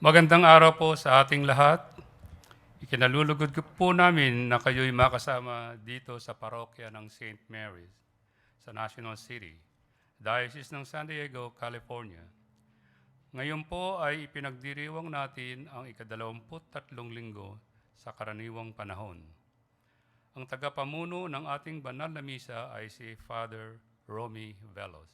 Magandang araw po sa ating lahat. Ikinalulugod ko po namin na kayo'y makasama dito sa parokya ng St. Mary's sa National City, Diocese ng San Diego, California. Ngayon po ay ipinagdiriwang natin ang ika-23 linggo sa karaniwang panahon. Ang tagapamuno ng ating banal na misa ay si Father Romy Velos.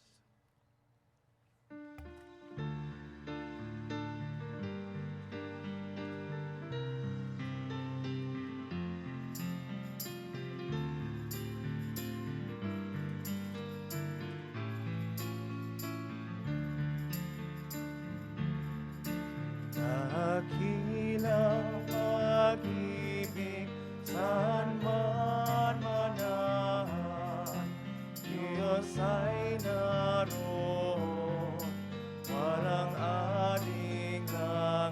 Dakilang pag-ibig, saan man manahan, Diyos ay naroon, walang alinlangan.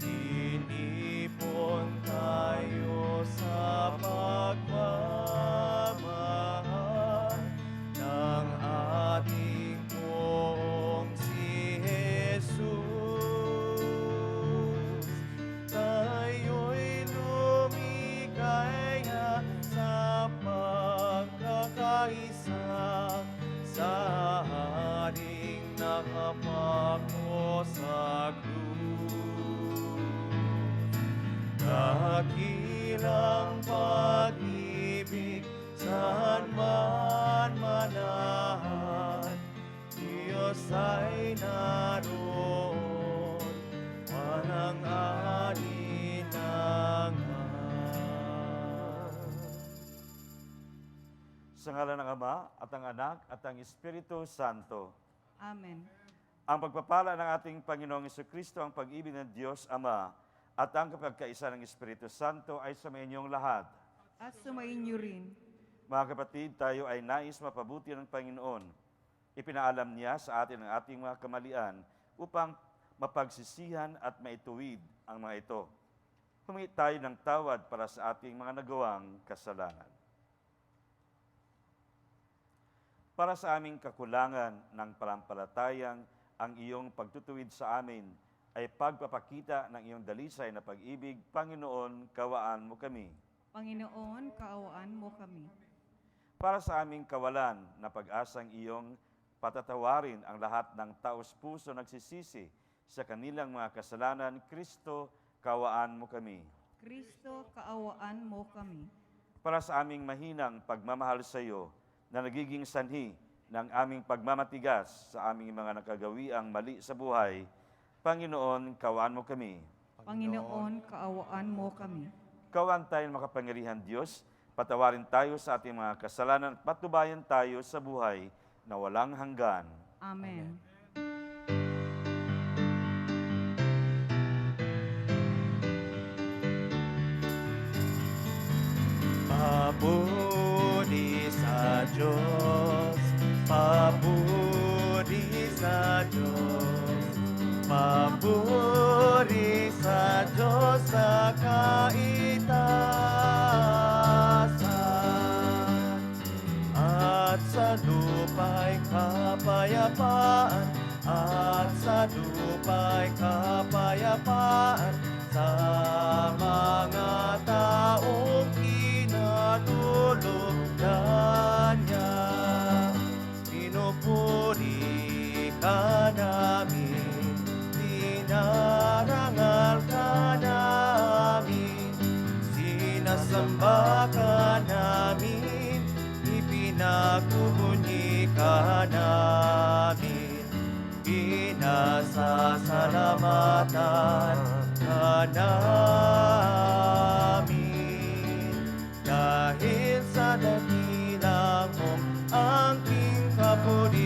Inipon tayo sa pagmamahal ng ating Poong si Jesus. Tayo'y lumikaya sa pagkakaisa, sa haring nakapako sa krus. Dakilang pag-ibig, saan man manahan, Diyos ay naroon, walang alinlangan. Sa ngalan ng Ama, at ang Anak, at ang Espiritu Santo. Amen. Ang pagpapala ng ating Panginoong Jesucristo, ang pag-ibig ng Diyos Ama, at ang kapagkaisa ng Espiritu Santo ay sa inyong lahat. At sumainyo rin. Mga kapatid, tayo ay nais mapabuti ng Panginoon. Ipinaalam niya sa atin ang ating mga kamalian upang mapagsisihan at maituwid ang mga ito. Humingi tayo ng tawad para sa ating mga nagawang kasalanan. Para sa aming kakulangan ng palampalatayang ang iyong pagtutuwid sa amin ay pagpapakita ng iyong dalisay na pag-ibig, Panginoon, kawaan mo kami. Panginoon, kaawaan mo kami. Para sa aming kawalan na pag-asang iyong patatawarin ang lahat ng taos-puso nagsisisi sa kanilang mga kasalanan, Kristo, kawaan mo kami. Kristo, kaawaan mo kami. Para sa aming mahinang pagmamahal sa iyo na nagiging sanhi ng aming pagmamatigas sa aming mga nakagawiang mali sa buhay, Panginoon, kawaan mo kami. Panginoon, kaawaan mo kami. Kawaan tayo makapangyarihan Diyos, patawarin tayo sa ating mga kasalanan at patubayan tayo sa buhay na walang hanggan. Amen. Papuri sa Diyos, papuri sa Diyos, papuri sa Diyos sa kaitasan, at sa lupa'y kapayapaan, at sa lupa'y kapayapaan sa mga taong kinatulungan niya. Pinupuri ka namin, dinarangal ka namin, sinasamba ka namin, ipinagmumuni ka namin, pinasasalamatan ka namin. Dahil sa dakilang mong angking kapurihan,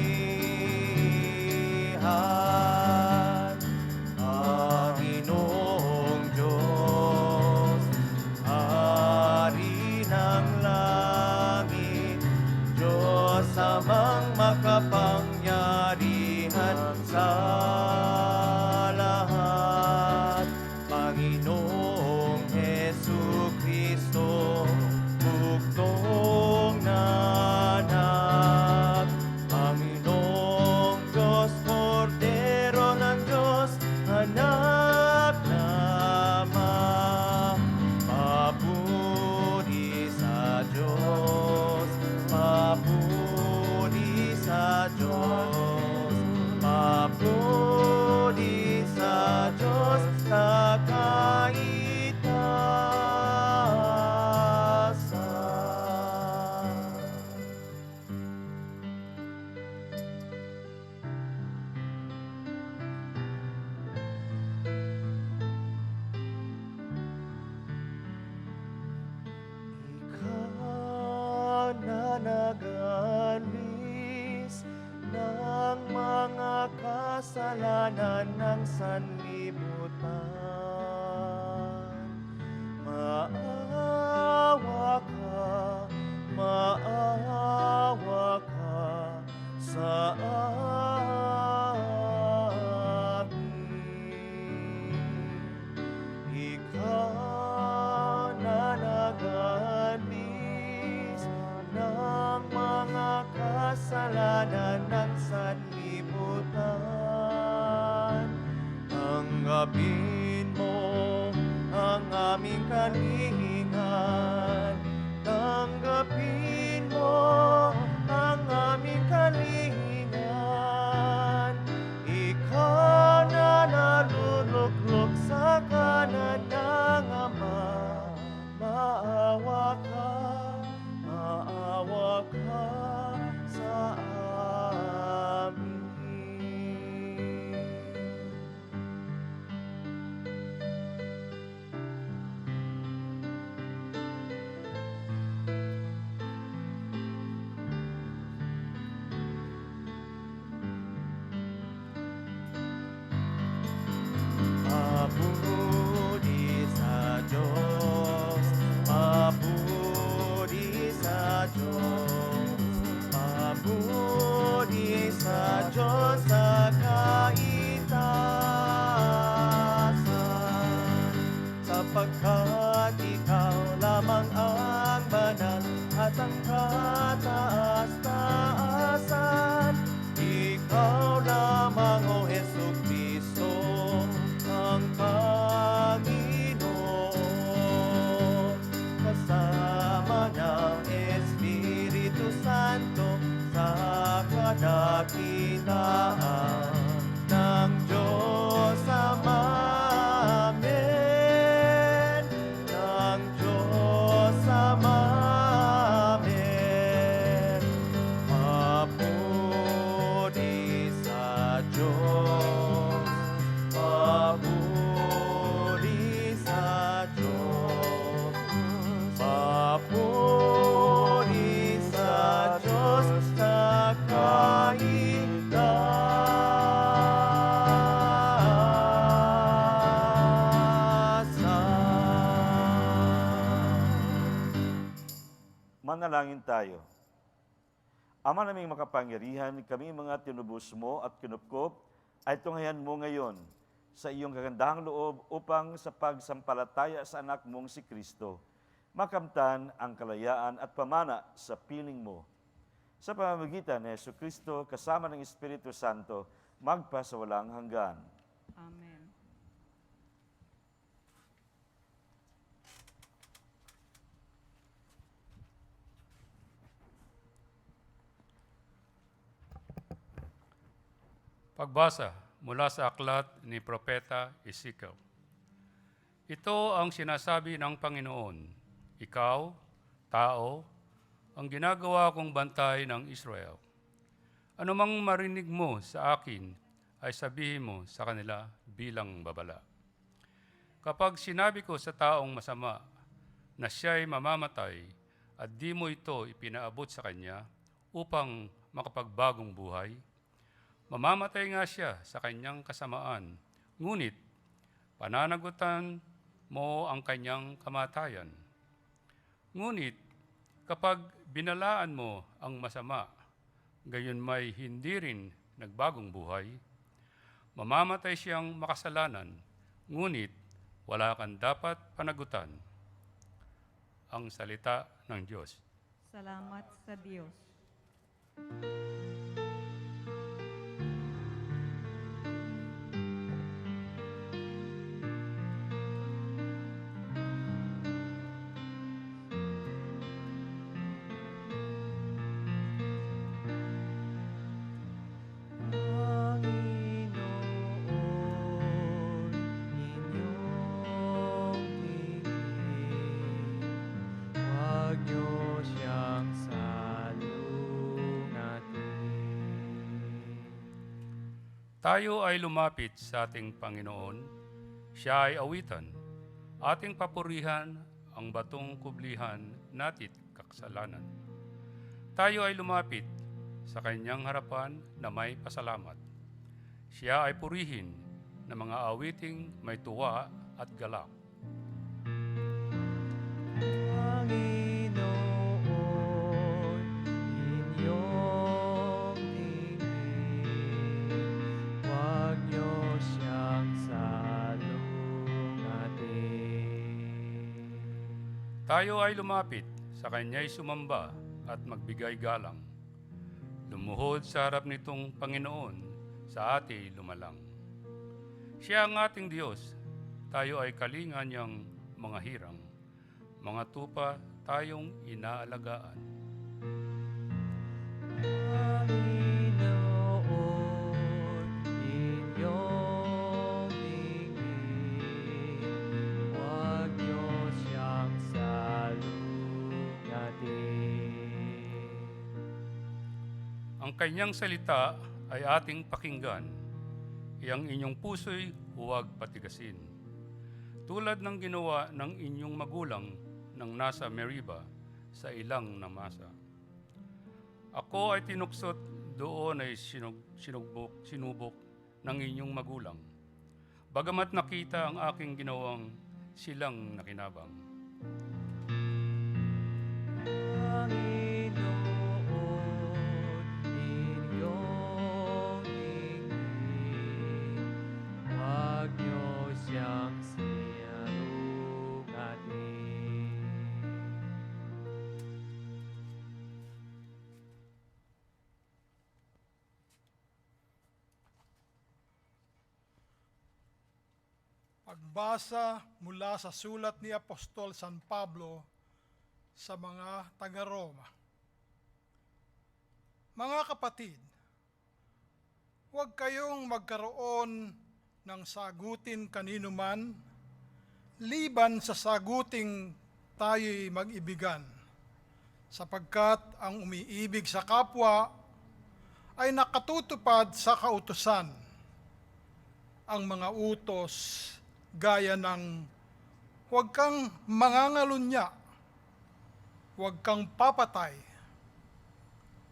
Panginoong Diyos, Hari ng langit, Diyos amang makapangyarihan sa lahat, Panginoong Jesus. kasalanan ng sanlibutan. Maawa ka sa amin. Ikaw na nag-alis ng mga kasalanan ng sanlibutan. Tanggapin mo ang aming kalingan. Tanggapin mo ang aming kalingan. Ikaw na naluluklok sa kanan ng Ama. Maawa ka sa amin. Mabudi sa Diyos, mabudi sa Diyos, mabudi sa Diyos sa kaitasan. Sapagkat ikaw lamang ang banal at ang kataas-taasan. Ikaw lamang, O Jesucristo, ang Panginoon, kasama ng Espiritu Santo sa kadakilaan ng Diyos Ama. Amen. Ng Diyos Ama. Amen. Mabudi sa Diyos, mabudi sa Diyos, mabudi sa Diyos sa kaitasan. Manalangin tayo. Ama naming makapangyarihan, kami mga tinubos mo at kinupkop ay tunghayan mo ngayon sa iyong kagandahang loob upang sa pagsampalataya sa anak mong si Kristo, makamtan ang kalayaan at pamana sa piling mo. Sa pamamagitan ni Yesu Kristo, kasama ng Espiritu Santo, magpasawalang hanggan. Amen. Pagbasa mula sa aklat ni Propeta Ezekiel. Ito ang sinasabi ng Panginoon, ikaw, tao, ang ginagawa kong bantay ng Israel. Ano mang marinig mo sa akin, ay sabihin mo sa kanila bilang babala. Kapag sinabi ko sa taong masama na siya'y mamamatay at di mo ito ipinaabot sa kanya upang makapagbagong buhay, mamamatay nga siya sa kanyang kasamaan, ngunit pananagutan mo ang kanyang kamatayan. Ngunit kapag binalaan mo ang masama, gayon may hindi rin nagbagong buhay, mamamatay siyang makasalanan, ngunit wala kang dapat panagutan. Ang salita ng Diyos. Salamat sa Diyos. Panginoon, inyong tingin, huwag niyo siyang salungatin. Tayo ay lumapit sa ating Panginoon, siya ay awitan, ating papurihan ang batong kublihan natit kakasalanan. Tayo ay lumapit sa kanyang harapan na may pasalamat. Siya ay purihin ng mga awiting may tuwa at galak. Panginoon, inyong tingin, huwag niyo siyang salungatin. Tayo ay lumapit, sa Kanya'y sumamba at magbigay galang. Lumuhod sa harap nitong Panginoon, sa ati lumalang. Siya ang ating Diyos, tayo ay kalinga niyang mga hirang, mga tupa tayong inaalagaan. Panginoon, inyong tingin, huwag niyo siyang salungatin. Ang Kanyang salita ay ating pakinggan, iyang inyong puso'y huwag patigasin. Tulad ng ginawa ng inyong magulang nang nasa Meriba sa ilang na masa. Ako ay tinuksot, doon ay sinubok ng inyong magulang. Bagamat nakita ang aking ginawang silang nakinabang. Panginoon, inyong tingin, huwag niyo siyang salungatin. Pagbasa mula sa sulat ni Apostol San Pablo sa mga taga-Roma. Mga kapatid, huwag kayong magkaroon ng sagutin kanino man, liban sa saguting tayo'y mag-ibigan, sapagkat ang umiibig sa kapwa ay nakatutupad sa kautusan. Ang mga utos gaya ng huwag kang mangangalunya, huwag kang papatay,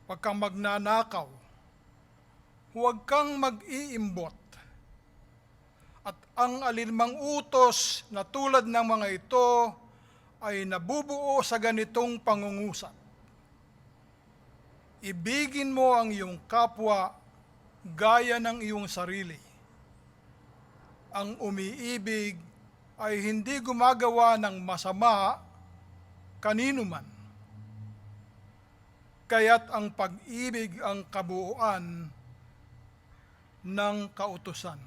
huwag kang magnanakaw, huwag kang mag-iimbot. At ang alinmang utos na tulad ng mga ito ay nabubuo sa ganitong pangungusap. Ibigin mo ang iyong kapwa gaya ng iyong sarili. Ang umiibig ay hindi gumagawa ng masama kanino man. Kaya't ang pag-ibig ang kabuuan ng kautusan.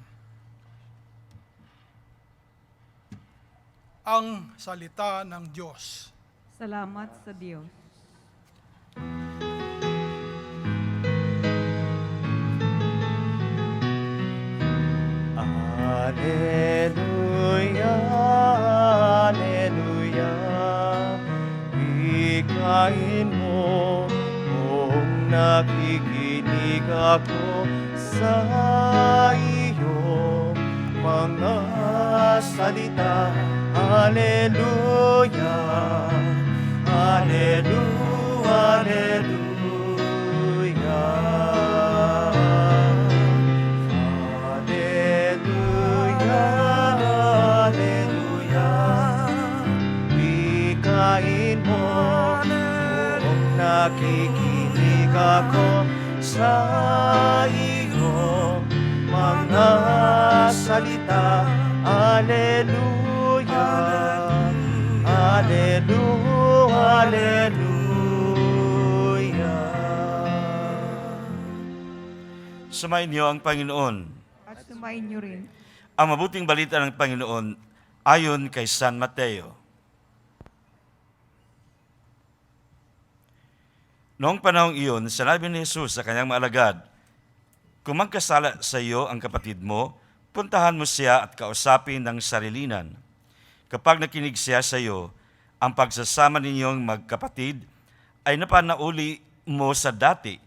Ang salita ng Diyos. Salamat sa Diyos. Alleluia, Alleluia, ikain mo kung nakikinig ako sa iyong mga salita. Alleluia, Alleluia, Alleluia. Alleluia, Alleluia. Ikain mo kung nakikinig ako sa iyong mga salita. Alleluia, Alleluia, Alleluia. Sumayin niyo ang Panginoon. At sumayin niyo rin. Ang mabuting balita ng Panginoon ayon kay San Mateo. Noong panahong iyon, sinabi ni Jesus sa kanyang mga alagad, "Kung magkasala sa iyo ang kapatid mo, puntahan mo siya at kausapin ng sarilinan. Kapag nakinig siya sa iyo, ang pagsasama ninyong magkapatid ay napanauli mo sa dati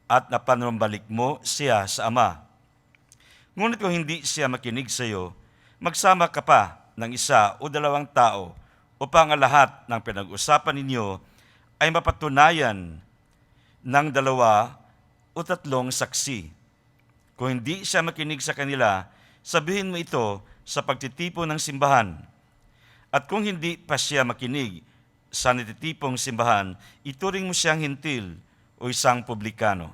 at napanumbalik mo siya sa Ama. Ngunit kung hindi siya makinig sa iyo, magsama ka pa ng isa o dalawang tao upang ang lahat ng pinag-usapan ninyo ay mapatunayan ng 2 o 3 saksi. Kung hindi siya makinig sa kanila, sabihin mo ito sa pagtitipon ng simbahan. At kung hindi pa siya makinig sa natitipong simbahan, ituring mo siyang hintil o isang publikano.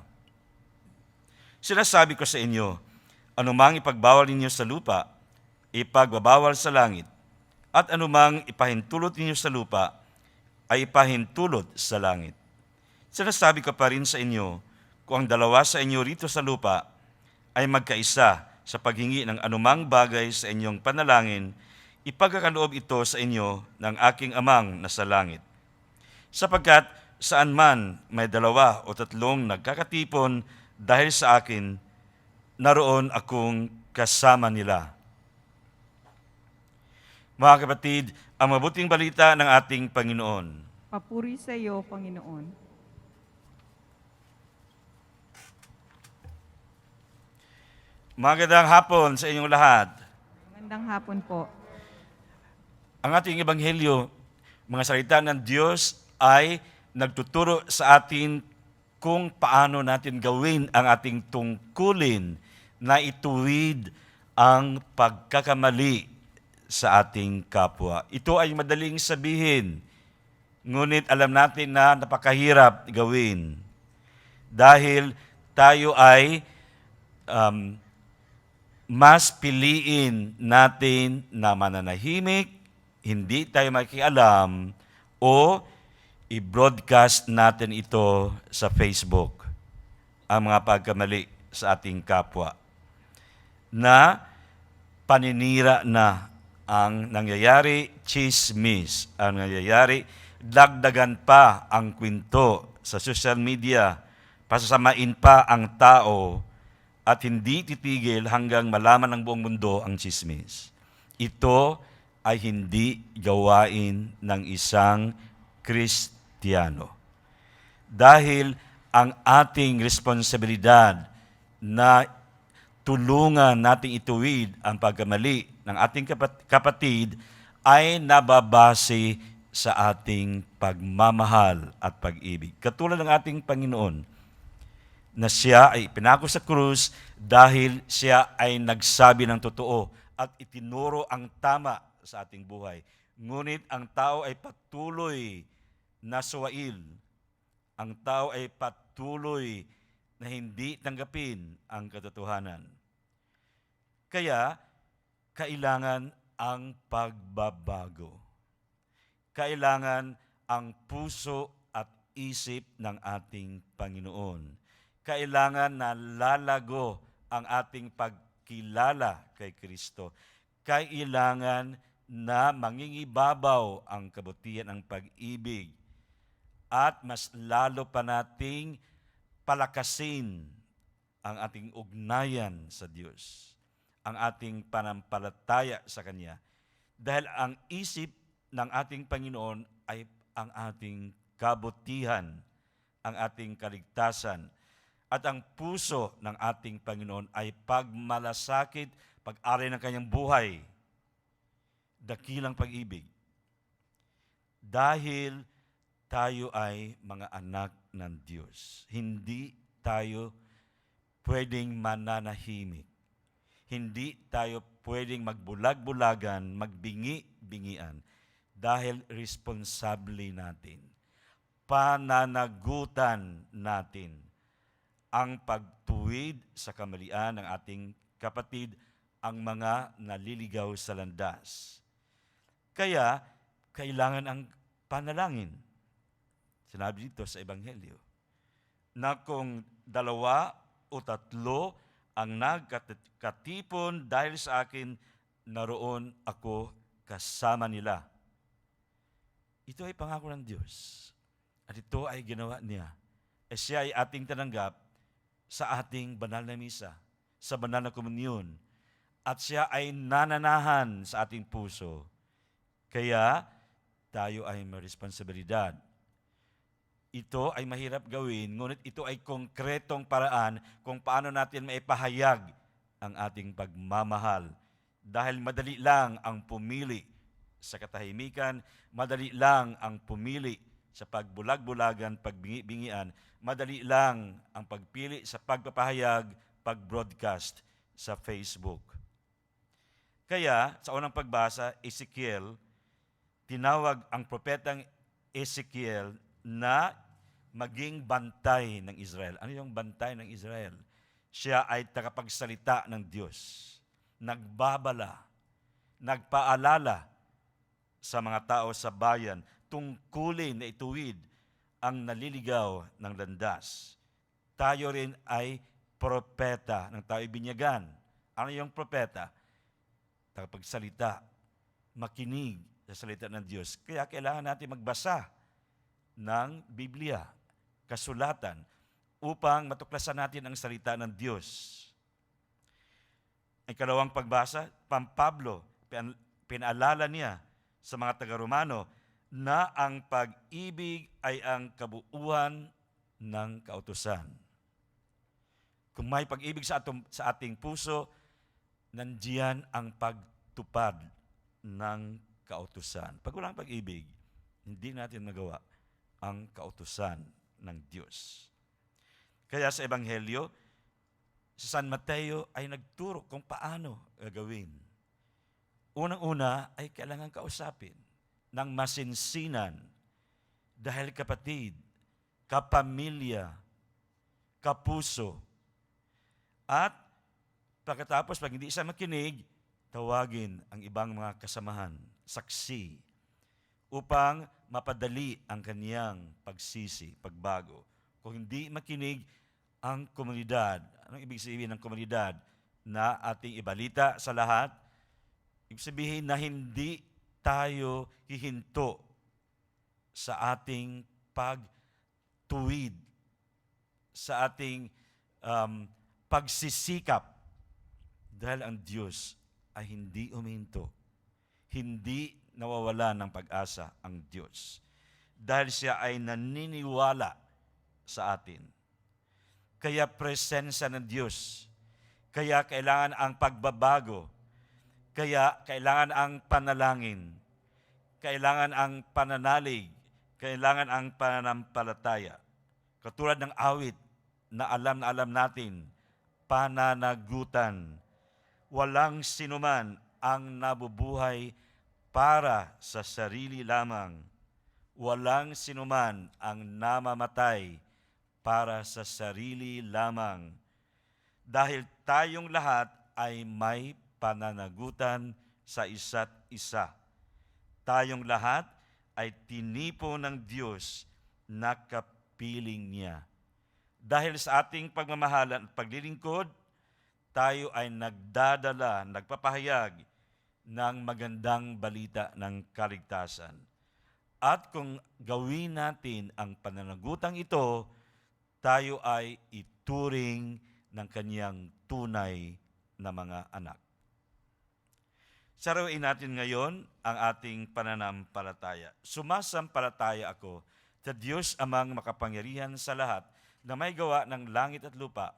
Sinasabi ko sa inyo, anumang ipagbawal ninyo sa lupa, ipagbabawal sa langit, at anumang ipahintulot ninyo sa lupa, ay ipahintulot sa langit. Sinasabi ko pa rin sa inyo, kung ang dalawa sa inyo rito sa lupa ay magkaisa sa paghingi ng anumang bagay sa inyong panalangin, ipagkakaloob ito sa inyo ng aking amang nasa langit. Sapagkat saan man may 2 o 3 nagkakatipon dahil sa akin, naroon akong kasama nila. Mga kapatid, ang mabuting balita ng ating Panginoon. Papuri sa iyo, Panginoon. Magandang hapon sa inyong lahat. Magandang hapon po. Ang ating ebanghelyo, mga salita ng Diyos ay nagtuturo sa atin kung paano natin gawin ang ating tungkulin na ituwid ang pagkakamali sa ating kapwa. Ito ay madaling sabihin, ngunit alam natin na napakahirap gawin. Dahil tayo ay mas piliin natin na mananahimik, hindi tayo makialam, o i-broadcast natin ito sa Facebook, ang mga pagkamali sa ating kapwa, na paninira na ang nangyayari, chismis ang nangyayari, dagdagan pa ang kwento sa social media, pasasamain pa ang tao, at hindi titigil hanggang malaman ng buong mundo ang chismis. Ito ay hindi gawain ng isang Kristiyano. Dahil ang ating responsibilidad na tulungan nating ituwid ang pagkamali ng ating kapatid ay nababase sa ating pagmamahal at pag-ibig. Katulad ng ating Panginoon, na siya ay pinako sa krus dahil siya ay nagsabi ng totoo at itinuro ang tama sa ating buhay. Ngunit ang tao ay patuloy na suwail. Ang tao ay patuloy na hindi tanggapin ang katotohanan. Kaya, kailangan ang pagbabago. Kailangan ang puso at isip ng ating Panginoon. Kailangan na lalago ang ating pagkilala kay Kristo. Kailangan na mangingibabaw ang kabutihan ng pag-ibig at mas lalo pa nating palakasin ang ating ugnayan sa Diyos, ang ating panampalataya sa Kanya. Dahil ang isip ng ating Panginoon ay ang ating kabutihan, ang ating kaligtasan, at ang puso ng ating Panginoon ay pagmalasakit, pag-ari ng Kanyang buhay, dakilang pag-ibig. Dahil tayo ay mga anak ng Diyos. Hindi tayo pwedeng mananahimik. Hindi tayo pwedeng magbulag-bulagan, magbingi-bingian. Dahil responsable natin. Pananagutan natin ang pagtuwid sa kamalian ng ating kapatid, ang mga naliligaw sa landas. Kaya, kailangan ang panalangin. Sinabi dito sa Ebanghelyo, na kung 2 o 3 ang nagkatipon dahil sa akin, naroon ako kasama nila. Ito ay pangako ng Diyos. At ito ay ginawa niya. Siya ay ating tananggap sa ating banal na misa, sa banal na komunyon. At siya ay nananahan sa ating puso. Kaya, tayo ay may responsibilidad. Ito ay mahirap gawin, ngunit ito ay konkretong paraan kung paano natin maipahayag ang ating pagmamahal. Dahil madali lang ang pumili sa katahimikan, madali lang ang pumili sa pagbulag-bulagan, pagbingi-bingian, madali lang ang pagpili sa pagpapahayag, pag-broadcast sa Facebook. Kaya, sa unang pagbasa, Ezekiel, tinawag ang propetang Ezekiel na maging bantay ng Israel. Ano yung bantay ng Israel? Siya ay tagapagsalita ng Diyos. Nagbabala, nagpaalala sa mga tao sa bayan tungkulin na ituwid ang naliligaw ng landas. Tayo rin ay propeta ng tayo binyagan. Ano yung propeta? Tagapagsalita, makinig sa salita ng Diyos. Kaya kailangan natin magbasa ng Biblia, kasulatan, upang matuklasan natin ang salita ng Diyos. Ang ikalawang pagbasa, Pablo, pinaalala niya sa mga taga-Romano na ang pag-ibig ay ang kabuuan ng kautusan. Kung may pag-ibig sa ating puso, nandiyan ang pagtupad ng kautusan. Pag walang pag-ibig, hindi natin magawa ang kautusan ng Diyos. Kaya sa Ebanghelyo, si San Mateo ay nagturo kung paano gagawin. Unang-una ay kailangan kausapin ng masinsinan dahil kapatid, kapamilya, kapuso, at pagkatapos pag hindi siya makinig, tawagin ang ibang mga kasamahan, saksi, upang mapadali ang kaniyang pagsisi, pagbago. Kung hindi makinig ang komunidad, anong ibig sabihin ng komunidad? Na ating ibalita sa lahat, ibig sabihin na hindi tayo hihinto sa ating pagtuwid, sa ating pagsisikap, dahil ang Diyos ay hindi uminto, hindi nawawala ng pag-asa ang Diyos. Dahil siya ay naniniwala sa atin. Kaya presensya ng Diyos. Kaya kailangan ang pagbabago. Kaya kailangan ang panalangin. Kailangan ang pananalig. Kailangan ang pananampalataya. Katulad ng awit na alam natin, pananagutan. Walang sinuman ang nabubuhay para sa sarili lamang. Walang sinuman ang namamatay para sa sarili lamang. Dahil tayong lahat ay may pananagutan sa isa't isa. Tayong lahat ay tinipo ng Diyos na kapiling niya. Dahil sa ating pagmamahalan at paglilingkod, tayo ay nagdadala, nagpapahayag ng magandang balita ng kaligtasan. At kung gawin natin ang pananagutang ito, tayo ay ituring ng kaniyang tunay na mga anak. Sarawain natin ngayon ang ating pananampalataya. Sumasampalataya ako sa Diyos amang makapangyarihan sa lahat na may gawa ng langit at lupa.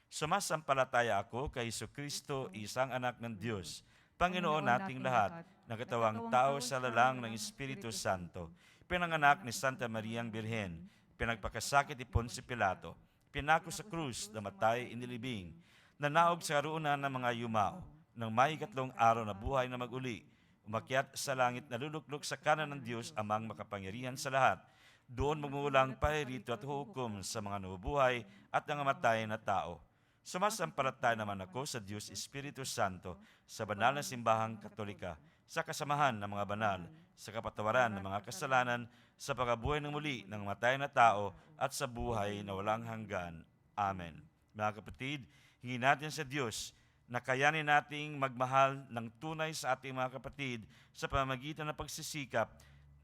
Sumasampalataya ako kay Jesucristo, isang anak ng Diyos, Panginoon nating lahat, nagkatawang tao sa lalang ng Espiritu Santo, pinanganak ni Santa Mariang Birhen, pinagpakasakit ni Ponce Pilato, pinako sa krus, namatay, inilibing, nanaog sa karuunan ng mga yumao, nang may 3 araw na buhay na mag-uli, umakyat sa langit na luluklok sa kanan ng Diyos amang makapangyarihan sa lahat, doon magmulang paririto at hukom sa mga nabubuhay at nangamatay na tao. Sumasampalataya naman ako sa Diyos Espiritu Santo, sa banal na simbahang Katolika, sa kasamahan ng mga banal, sa kapatawaran ng mga kasalanan, sa pagkabuhay ng muli ng matay na tao, at sa buhay na walang hanggan. Amen. Mga kapatid, hingin natin sa Diyos na kayanin nating magmahal ng tunay sa ating mga kapatid sa pamamagitan ng pagsisikap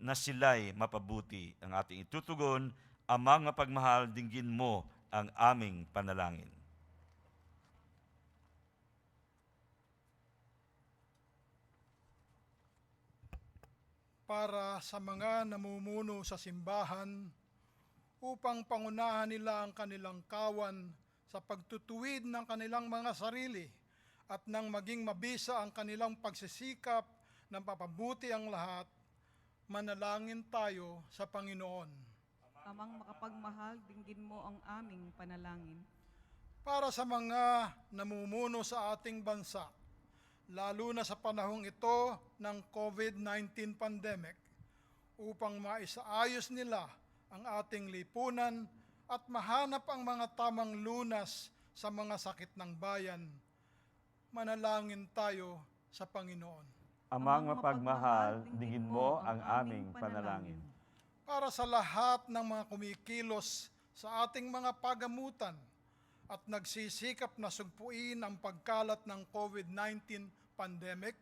na sila'y mapabuti. Ang ating itutugon, Amang mapagmahal, dinggin mo ang aming panalangin. Para sa mga namumuno sa simbahan upang pangunahan nila ang kanilang kawan sa pagtutuwid ng kanilang mga sarili at nang maging mabisa ang kanilang pagsisikap ng papabuti ang lahat, manalangin tayo sa Panginoon. Amang makapagmahal, dinggin mo ang aming panalangin. para sa mga namumuno sa ating bansa, lalo na sa panahong ito ng COVID-19 pandemic, upang maisaayos nila ang ating lipunan at mahanap ang mga tamang lunas sa mga sakit ng bayan. Manalangin tayo sa Panginoon. Amang mapagmahal, dinggin mo ang aming panalangin. Para sa lahat ng mga kumikilos sa ating mga pagamutan at nagsisikap na sugpuin ang pagkalat ng COVID-19 pandemic,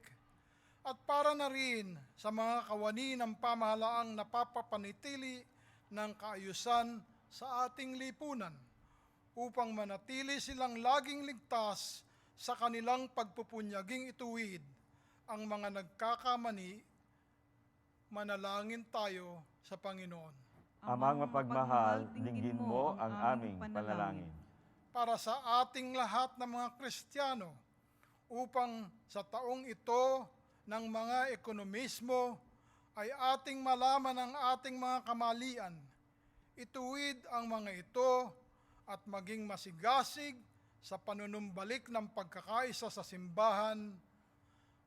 at para na rin sa mga kawani ng pamahalaang napapapanitili ng kaayusan sa ating lipunan upang manatili silang laging ligtas sa kanilang pagpupunyaging ituwid ang mga nagkakamani. Manalangin tayo sa Panginoon. Amang mapagmahal, dinggin mo ang aming panalangin. Para sa ating lahat ng mga Kristiyano, upang sa taong ito ng mga ekonomismo ay ating malaman ang ating mga kamalian, ituwid ang mga ito at maging masigasig sa panunumbalik ng pagkakaisa sa simbahan.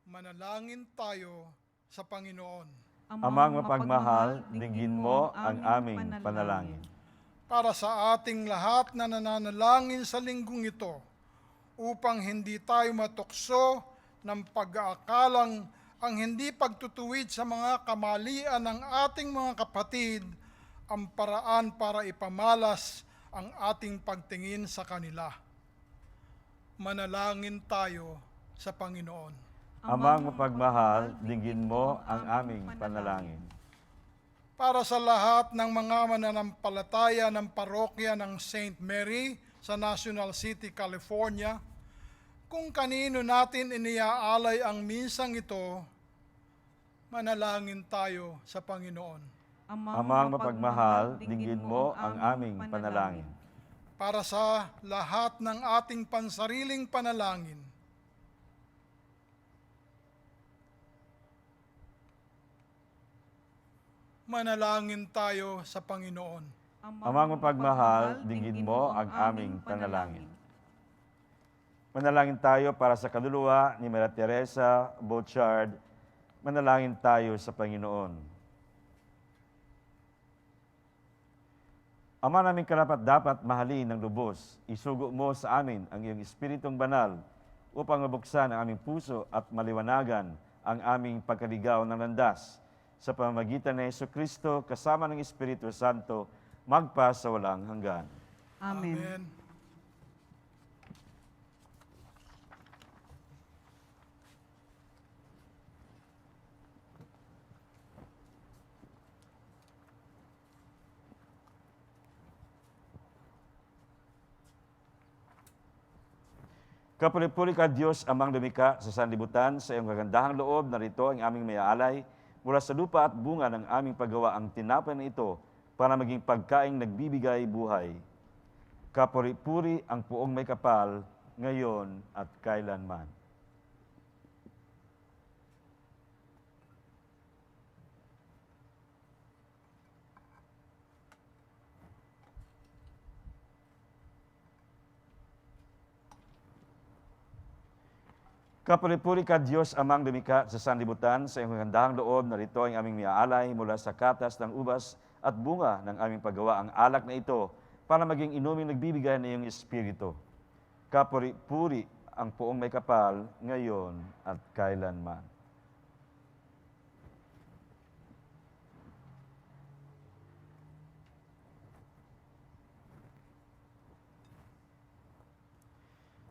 Manalangin tayo sa Panginoon. Amang mapagmahal, dinggin mo ang aming panalangin. Para sa ating lahat na nananalangin sa linggong ito, upang hindi tayo matukso ng pag-aakalang ang hindi pagtutuwid sa mga kamalian ng ating mga kapatid, ang paraan para ipamalas ang ating pagtingin sa kanila. Manalangin tayo sa Panginoon. Amang mapagmahal, dinggin mo ang aming panalangin. Para sa lahat ng mga mananampalataya ng parokya ng St. Mary sa National City, California, kung kanino natin iniaalay ang minsang ito, manalangin tayo sa Panginoon. Amang mapagmahal, dinggin mo ang aming panalangin. Para sa lahat ng ating pansariling panalangin, manalangin tayo sa Panginoon. Amang mapagmahal, dinggin mo ang aming panalangin. Manalangin tayo para sa kaluluwa ni Maria Teresa Bochard. Manalangin tayo sa Panginoon. Ama naming karapat-dapat mahalin ng lubos, isugo mo sa amin ang iyong Espiritong Banal upang mabuksan ang aming puso at maliwanagan ang aming pagkaligaw ng landas. Sa pamamagitan ni Jesucristo, kasama ng Espiritu Santo, magpa sa walang hanggan. Amen. Amen. Kapuri-puri ka Diyos, amang lumika sa sanlibutan, sa iyong kagandahang loob, narito ang aming mayaalay, mula sa lupa at bunga ng aming paggawa ang tinapay na ito para maging pagkaing nagbibigay buhay. Kapuri-puri ang puong may kapal, ngayon at kailanman. Kapuri-puri ka Diyos, amang lumika sa sanlibutan, sa iyong kagandahang loob, narito ang aming mayaalay mula sa katas ng ubas at bunga ng aming paggawa ang alak na ito para maging inuming nagbibigay na iyong Espiritu. Kapuri-puri ang puong may kapal, ngayon at kailanman.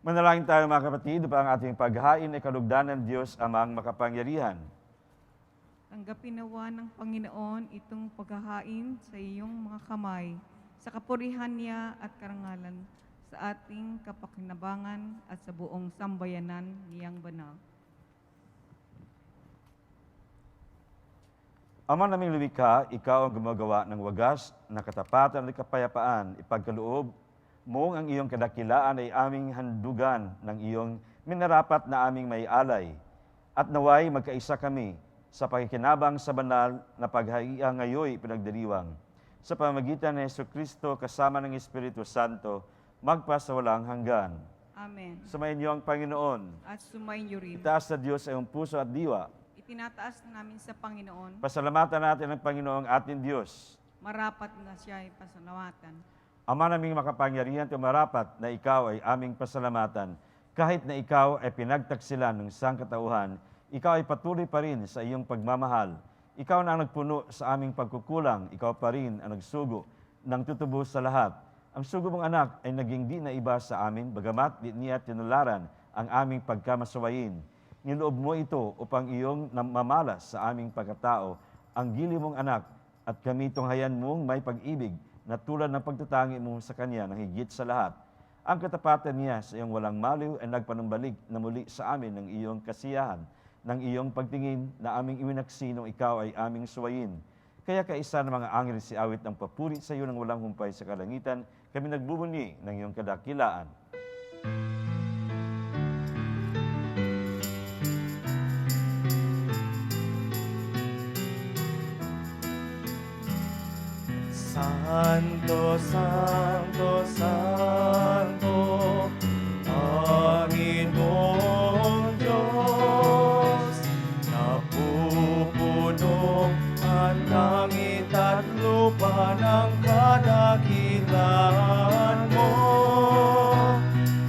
Manalangin tayo mga kapatid upang ang ating paghain ay kalugdan ng Diyos amang makapangyarihan. Tanggapin nawa ng Panginoon itong paghahain sa iyong mga kamay, sa kapurihan niya at karangalan, sa ating kapakinabangan at sa buong sambayanan niyang banal. Ama naming lumikha, ikaw ang gumagawa ng wagas na katapatan at kapayapaan, ipagkaloob mong ang iyong kadakilaan ay aming handugan ng iyong minarapat na aming may alay. At naway magkaisa kami sa pakikinabang sa banal na paghaiya ngayoy pinagdiriwang. Sa pamamagitan ni Jesucristo kasama ng Espiritu Santo, magpasawalang hanggan. Amen. Sumayin niyo ang Panginoon. At sumayin niyo rin. Itaas sa Diyos ay iyong puso at diwa. Itinataas na namin sa Panginoon. Pasalamatan natin ang Panginoong ating Diyos. Marapat na siya ay pasalamatan. Ama naming makapangyarihan, tumarapat na ikaw ay aming pasalamatan. Kahit na ikaw ay pinagtaksilan ng sangkatauhan, ikaw ay patuloy pa rin sa iyong pagmamahal. Ikaw na ang nagpuno sa aming pagkukulang, ikaw pa rin ang nagsugo ng tutubos sa lahat. Ang sugo mong anak ay naging di na iba sa amin, bagamat di niya tinularan ang aming pagkamasawayin. Niloob mo ito upang iyong namamalas sa aming pagkatao, ang gili mong anak, at kami tunghayan mong may pag-ibig na tulad ng pagtatangi mo sa Kanya ng higit sa lahat. Ang katapatan niya sa iyong walang maliw ay nagpanumbalik na muli sa amin ng iyong kasiyahan, ng iyong pagtingin na aming iwinaksi nung ikaw ay aming suwayin. Kaya kaisa ng mga angel si awit ng papuri sa iyo ng walang humpay sa kalangitan, kami nagbubunyi ng iyong kadakilaan. Santo, Santo, Santo, Panginoong Diyos, napupuno ang langit at lupa ng kadakilaan mo.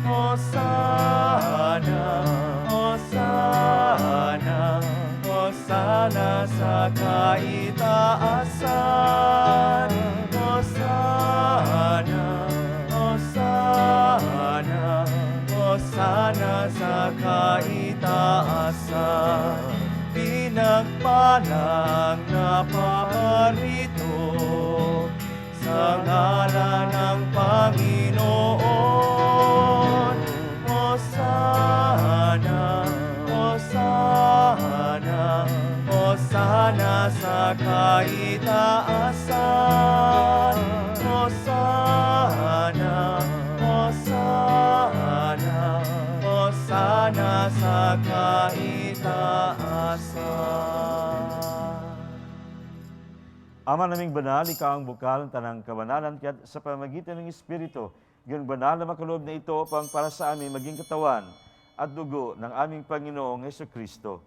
Hosana, Hosana, Hosana sa kaitaasan. Hosana, Hosana, Hosana sa kaitaasan. Pinagpalang na paparito sa ngalan ng Panginoon. Hosana, Hosana, Hosana sa kaitaasan. Hosana, Hosana, Hosana sa kaitaasan. Ama naming banal, ikaw ang bukal ng tanang kabanalan, kaya't sa pamamagitan ng Espiritu, yung banal na makaloob na ito upang para sa amin maging katawan at dugo ng aming Panginoong Hesukristo.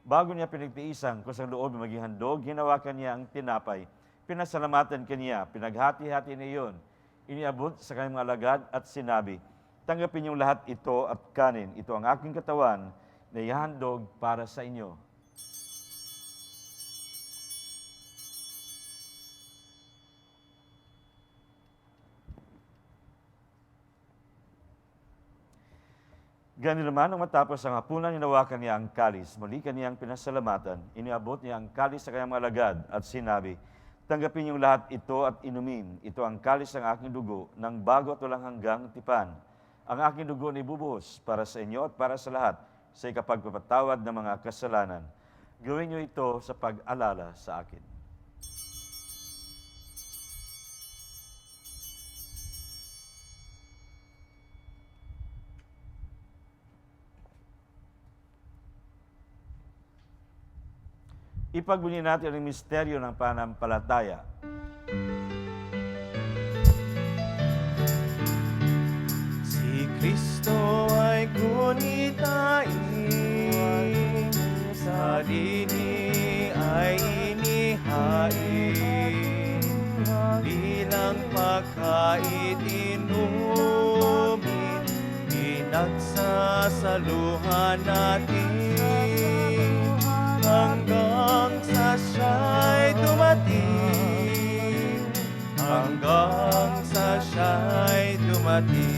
Bago niya pinagtiisang kung sa loob maging handog, hinawakan niya ang tinapay. Pinasalamatan kaniya, pinaghati-hati na iyon. Iniabot sa kanyang mga alagad at sinabi, tanggapin niyong lahat ito at kanin. Ito ang aking katawan na ihandog para sa inyo. Ganun naman, nang matapos ang hapunan, hinawakan niya ang kalis. Muli kaniyang pinasalamatan. Iniabot niya ang kalis sa kanyang mga alagad at sinabi, tanggapin niyong lahat ito at inumin. Ito ang kalis ng aking dugo, ng bago at walang hanggang tipan. Ang aking dugo na ibubuhos para sa inyo at para sa lahat sa ikapagpapatawad ng mga kasalanan. Gawin niyo ito sa pag-alala sa akin. Ipagbunyi natin ang misteryo ng pananampalataya. Si Kristo ay gunitain, sa dini ay inihain, bilang pagkain inumin, pinagsasaluhan natin, hanggang sa siya'y dumating, hanggang sa siya'y dumating.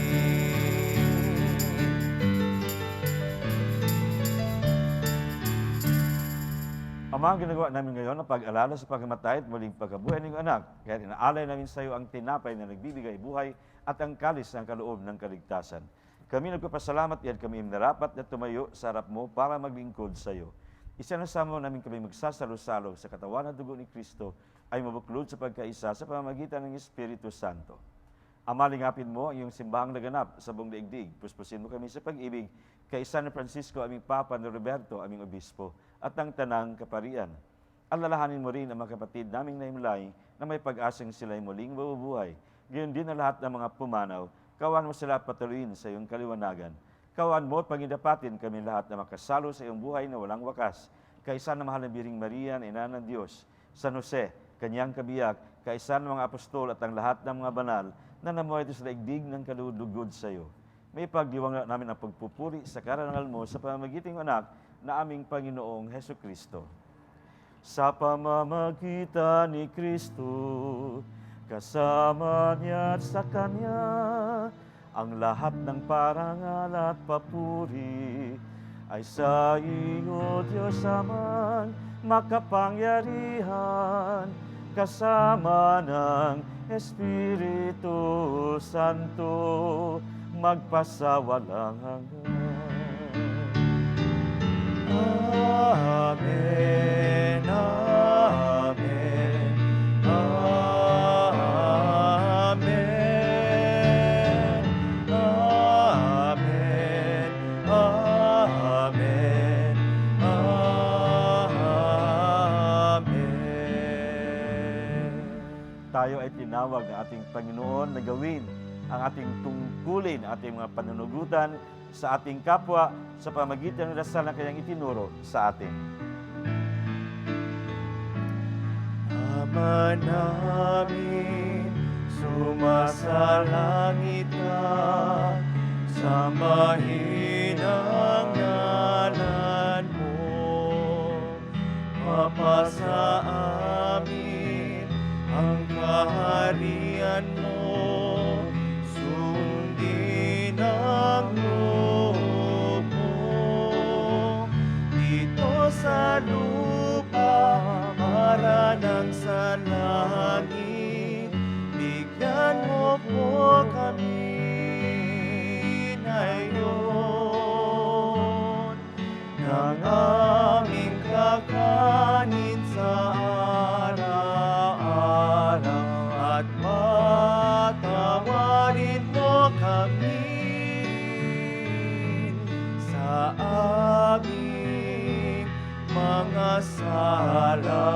Ama, ang ginagawa namin ngayon ang pag-alala sa pagkamatay at muling pagkabuhay ng iyong anak. Kaya inaalay namin sa iyo ang tinapay na nagbibigay buhay at ang kalis ng kaloob ng kaligtasan. Kami nagpapasalamat at kami narapat na tumayo sa harap mo para maglingkod sa iyo. Isinasama namin kami magsasalo-salo sa katawan at dugo ni Kristo ay mabuklod sa pagkaisa sa pamamagitan ng Espiritu Santo. Ama, lingapin mo ang iyong simbahang naganap sa buong daigdig. Puspusin mo kami sa pag-ibig kay San Francisco, aming Papa, ni Roberto, aming Obispo, at ang Tanang Kaparian. Alalahanin mo rin ang mga kapatid naming naimlay na may pag-asang sila'y muling mabubuhay. Gayon din ang lahat ng mga pumanaw Kawan mo sila patuloyin sa iyong kaliwanagan. Kawan mo at pagindapatin kami lahat na makasalo sa iyong buhay na walang wakas. Kaisa na mahal na Biring Maria, na Ina ng Diyos, San Jose, kanyang kabiyak, kaisa ng mga apostol at ang lahat ng mga banal na namuhay sa daigdig ng kalugod sa iyo. May pagdiwang namin ang pagpupuri sa karangal mo sa pamamagitan ng anak na aming Panginoong Heso Kristo. Sa pamamagitan ni Kristo, kasama niya at sa Kanya, ang lahat ng parangal at papuri ay sa iyo, Diyos Amang makapangyarihan, kasama ng Espiritu Santo, magpasawalang hanggan. Amen, amen, amen, amen, amen, amen. Tayo ay tinawag ng ating Panginoon na gawin ang ating tungkulin, ating mga panunugutan sa ating kapwa sa pamagitan ng dasal na kanyang itinuro sa atin. Ama namin, sumasalangit ka, sambahin ang ngalan mo, mapasa amin ang kaharian mo, sundin ang loob mo, dito sa lupa para nang sa langit. Bigyan mo po kami ngayon ng aming kakanin sa araw-araw, at patawarin mo kami sa aming mga sala,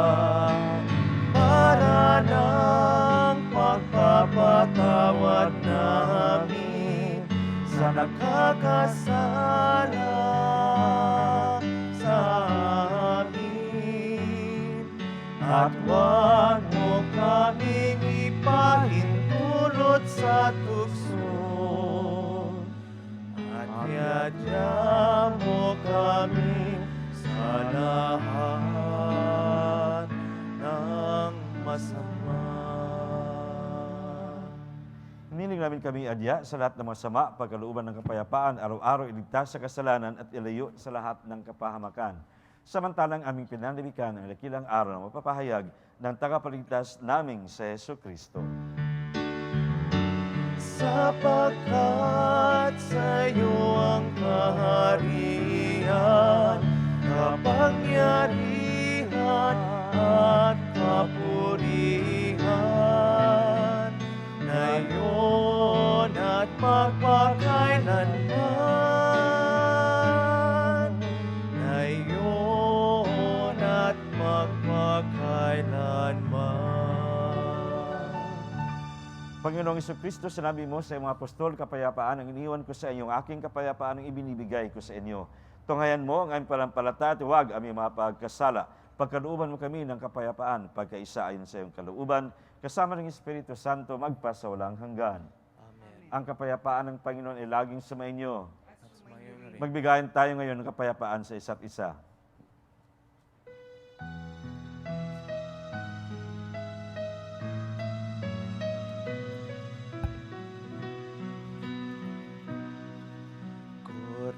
para ng pagpapatawad namin sa nakakasala sa amin. At huwag mo kaming ipahintulot sa tukso, at iadya mo kami sa lahat ng masama. Hiniling namin kami adya sa lahat ng masama, pagkalooban ng kapayapaan, araw-araw iligtas sa kasalanan at ilayo sa lahat ng kapahamakan. Samantalang aming pinanalibikan ang dakilang araw na mapapahayag ng tagapagligtas naming sa Heso Kristo. Sapagkat sa iyo ang kaharian, kapangyarihan at kapurihan, ngayon at magpakailanman, ngayon at magpakailanman. Panginoong Jesucristo, sinabi mo sa iyong mga apostol, kapayapaan ang iniwan ko sa inyong aking kapayapaan ang ibinibigay ko sa inyo. Tunghayan mo ang aming palampalataya at huwag aming mga pagkasala. Pagkalooban mo kami ng kapayapaan, pagkaisa ayon sa iyong kalooban, kasama ng Espiritu Santo, magpasawalang hanggan. Amen. Ang kapayapaan ng Panginoon ay laging sumainyo. Magbigayan tayo ngayon ng kapayapaan sa isa't isa.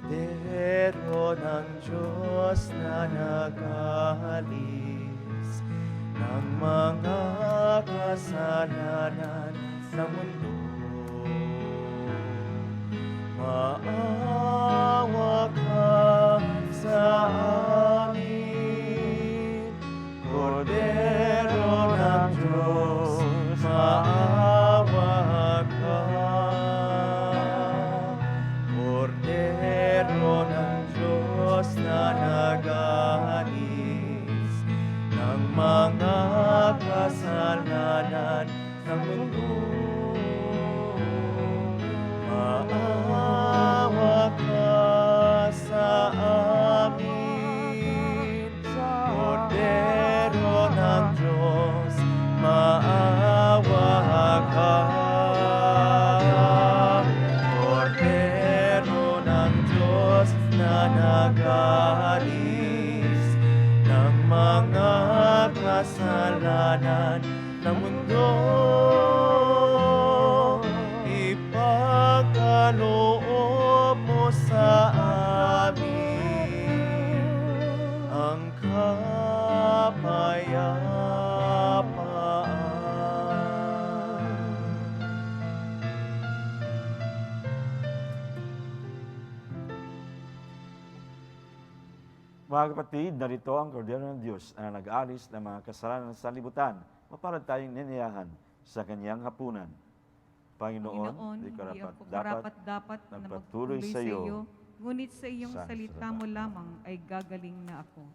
Kordero ng Diyos na nag-alis ng mga kasalanan ng mundo, maawa ka sa amin. Kordero ng Diyos, maawa ka. Kordero ng Diyos na nag-alis ng mga kasalanan ng mundo, Mga kapatid, narito ang kordero ng Diyos na nag-alis ng mga kasalanan sa libutan. Mapalad tayong niniyahan sa kanyang hapunan. Panginoon, di ako dapat dapat na magpatuloy magpatuloy sa sa iyo. iyo, ngunit sa iyong Sa salita salita. mo lamang ay gagaling na ako.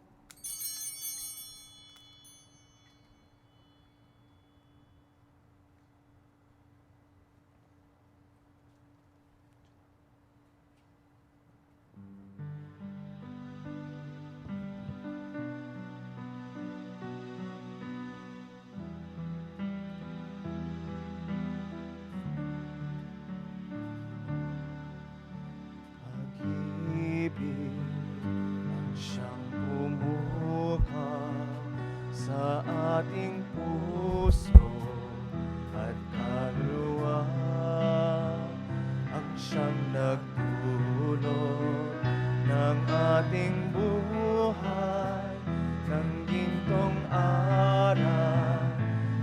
Pag-ibig ang siyang bumuka sa ating puso at kaluluwa, ang siyang nagdulot ng ating buhay ng gintong araw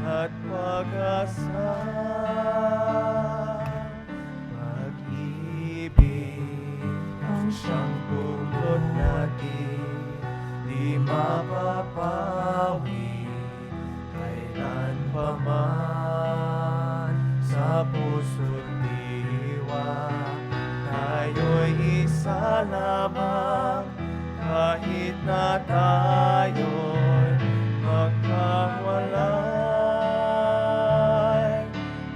at pag-asa. Pag-ibig ang siyang pulot natin, di mapapawi kailan pa man sa puso't diwa. Tayo'y isa lamang kahit na tayo'y magkawalay.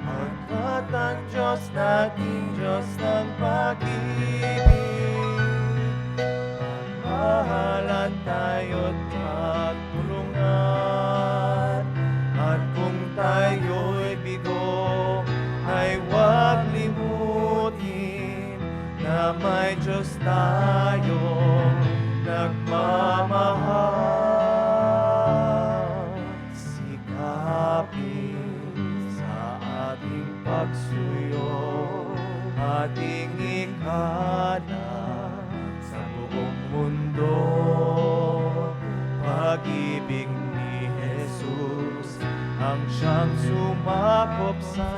Pagkat ang Diyos nating Diyos ng pag-ibig, magmahalan tayo't magtulungan. At kung tayo'y bigo, ay huwag limutin na may Diyos tayong nagmamahal. Sikapin sa ating pagsuyo, ating ikalat sa buong mundo. Pag-ibig ni Jesus ang siyang sumakop sa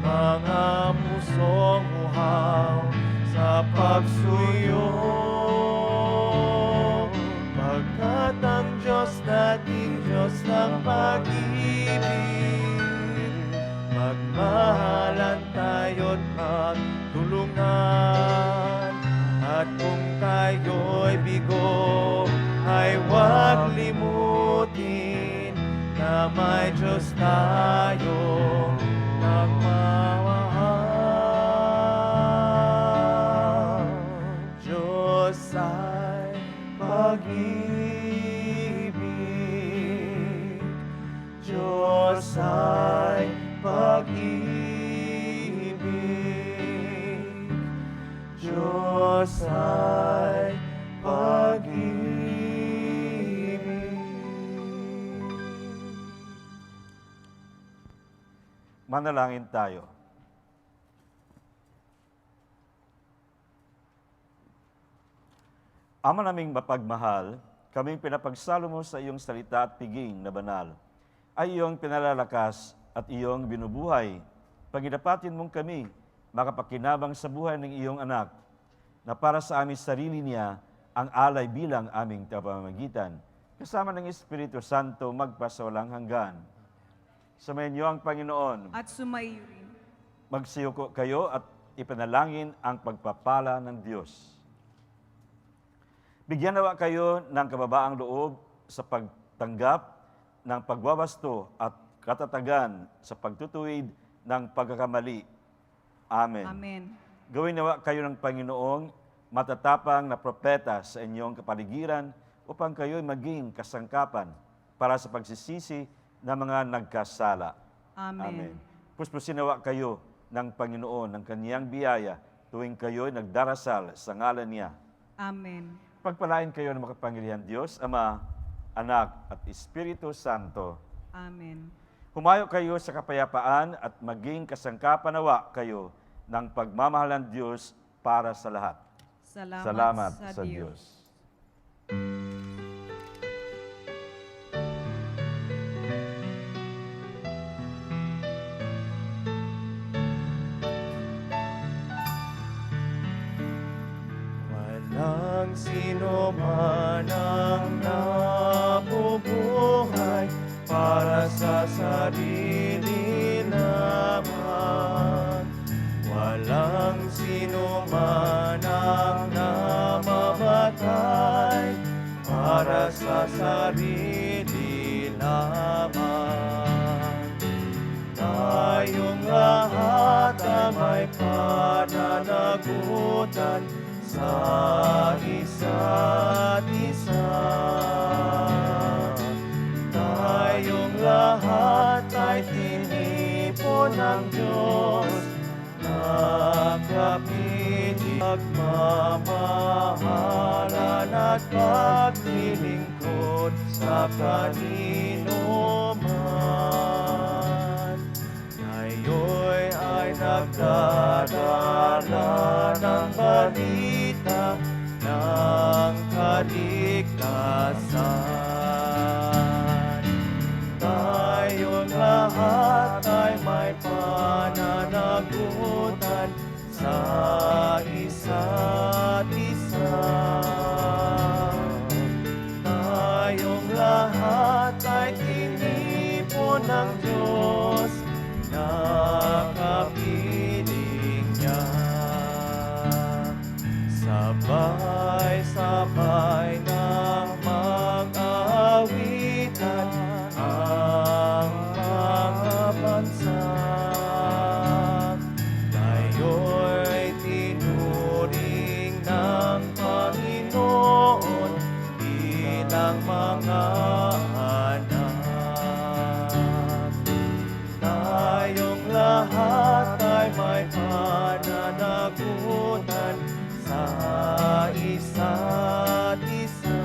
mga pusong uhaw sa pagsuyo. Pagkat ang Diyos nating Diyos ng pag-ibig, magmahalan tayo't magtulungan. At kung tayo'y bigo, ay huwag limutin na may Diyos tayong nagmamahal. Diyos ay pag-ibig, Diyos ay pag-ibig, Diyos ay pag-ibig. Manalangin tayo. Ama naming mapagmahal, kaming pinapagsalo mo sa iyong salita at piging na banal, ay iyong pinalalakas at iyong binubuhay. Paginapatin mong kami, makapakinabang sa buhay ng iyong anak, na para sa aming sarili niya, ang alay bilang aming kapamamagitan, kasama ng Espiritu Santo magpasawalang hanggan. Samayin niyo ang Panginoon. At sumaiyo rin. Magsiyuko kayo at ipanalangin ang pagpapala ng Diyos. Bigyan nawa kayo ng kababaang loob sa pagtanggap ng pagwawasto at katatagan sa pagtutuwid ng pagkakamali. Amen. Amen. Gawin nawa kayo ng Panginoong matatapang na propeta sa inyong kapaligiran upang kayo'y maging kasangkapan para sa pagsisisi ng mga nagkasala. Amen. Puspusin nawa kayo ng Panginoon ng kaniyang biyaya tuwing kayo'y nagdarasal sa ngalan niya. Amen. Pagpalain kayo ng makapangyarihan Diyos, Ama, Anak at Espiritu Santo. Amen. Humayo kayo sa kapayapaan at maging kasangkapan nawa kayo ng pagmamahal ng Diyos para sa lahat. Salamat sa Diyos. Walang sino man ang nabubuhay para sa sarili lamang. Walang sino man ang namamatay para sa sarili lamang. Tayong lahat ay may pananagutan sa isa't isa. Tayong lahat ay tinipon ng Diyos, nagkapiling, pagmamahalan at paglilingkod sa kanino man. Ngayon ay nagdadala ng balita ng kaligtasan. Tayong lahat ay may pananagutan sa isa't isa. Tayong lahat ay tinipon ng Diyos, nakapiling niya. Sabay-sabay ng mag-aawitan ang mga bansa. Tayo'y tinuring ng Panginoon bilang mga anak. Tayong lahat ay may pananagutan sa isa't isa.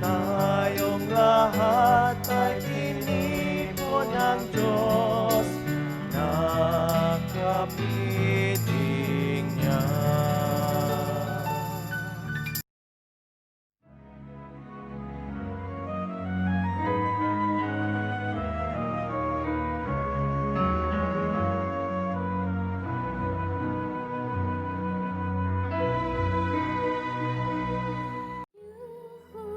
Tayong lahat ay tinipon ng Diyos, nakapiling niya. Who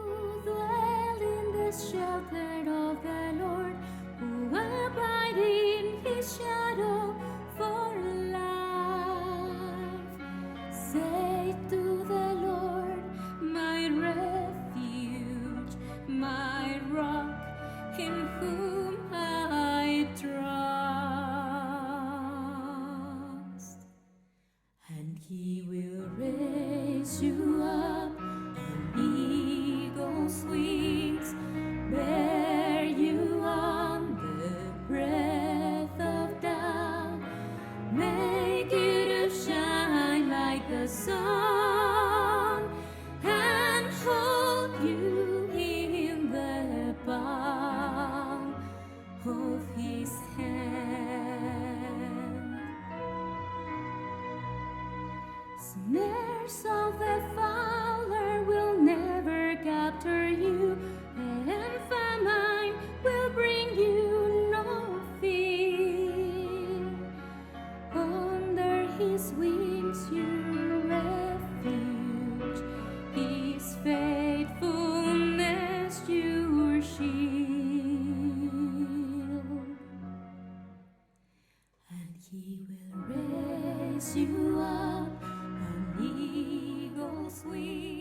dwell in the shelter of the Lord, who abide in His shadow for life. Say to the Lord, my refuge, my rock, in whom I trust. And He will raise you up on eagle's wings, bear you on the breath of down, make you to shine like the sun, and hold you in the palm of His hand. Snares of the fowler will never capture you, and famine will bring you no fear. Under His wings your refuge, His faithfulness your shield. And He will raise you up on eagle's wings.